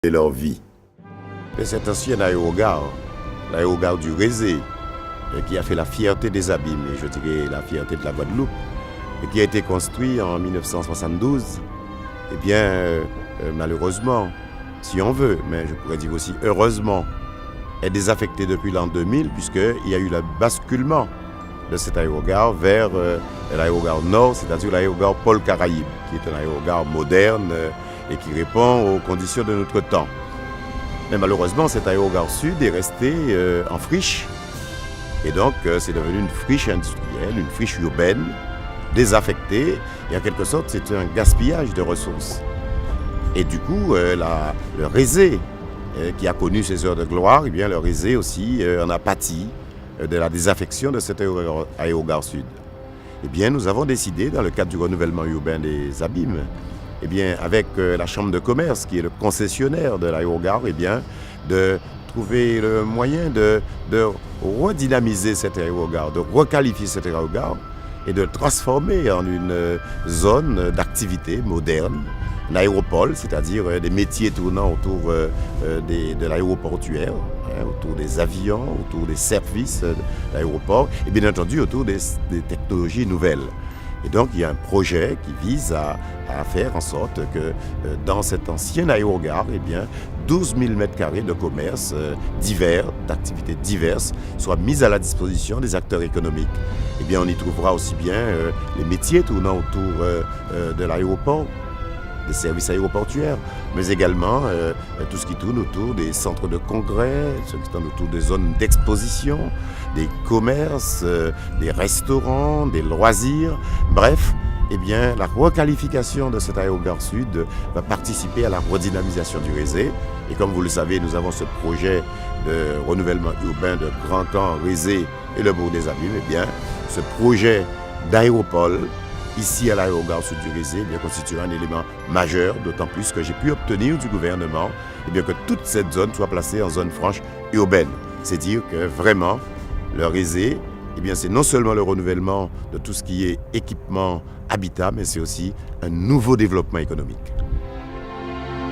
de leur vie. Et cet ancien aérogare, l'aérogare du Rézé, qui a fait la fierté des Abîmes, et je dirais la fierté de la Guadeloupe, et qui a été construit en 1972, eh bien, malheureusement, si on veut, mais je pourrais dire aussi heureusement, est désaffecté depuis l'an 2000, puisqu'il y a eu le basculement de cet aérogare vers l'aérogare nord, c'est-à-dire l'aérogare Paul Caraïbe, qui est un aérogare moderne et qui répond aux conditions de notre temps. Mais malheureusement, cet aérogare sud est resté en friche. Et donc, c'est devenu une friche industrielle, une friche urbaine, désaffectée. Et en quelque sorte, c'est un gaspillage de ressources. Et du coup, le Rézé, qui a connu ses heures de gloire, eh bien, le Rézé aussi en a pâti de la désaffection de cet aérogare sud. Eh bien, nous avons décidé, dans le cadre du renouvellement urbain des Abîmes, eh bien, avec la Chambre de commerce, qui est le concessionnaire de l'aérogare, eh bien, de trouver le moyen de redynamiser cet aérogare, de requalifier cet aérogare et de le transformer en une zone d'activité moderne, un aéropole, c'est-à-dire des métiers tournant autour de l'aéroportuaire, autour des avions, autour des services de l'aéroport et bien entendu autour des technologies nouvelles. Et donc, il y a un projet qui vise à faire en sorte que dans cet ancien aérogare, eh bien, 12 000 m² de commerce divers, d'activités diverses, soient mis à la disposition des acteurs économiques. Eh bien, on y trouvera aussi bien les métiers tournant autour de l'aéroport, des services aéroportuaires, mais également tout ce qui tourne autour des centres de congrès, ce qui tourne autour des zones d'exposition, des commerces, des restaurants, des loisirs. Bref, eh bien, la requalification de cet aérogare sud va participer à la redynamisation du Rézé. Et comme vous le savez, nous avons ce projet de renouvellement urbain de Grand Camp, Rézé et le Bourg des Abîmes. Eh bien, ce projet d'aéropole ici à l'aérogare sud du Rézé, eh constituera un élément majeur, d'autant plus que j'ai pu obtenir du gouvernement eh bien, que toute cette zone soit placée en zone franche urbaine. C'est dire que vraiment, le Rézé, eh bien, c'est non seulement le renouvellement de tout ce qui est équipement habitat, mais c'est aussi un nouveau développement économique.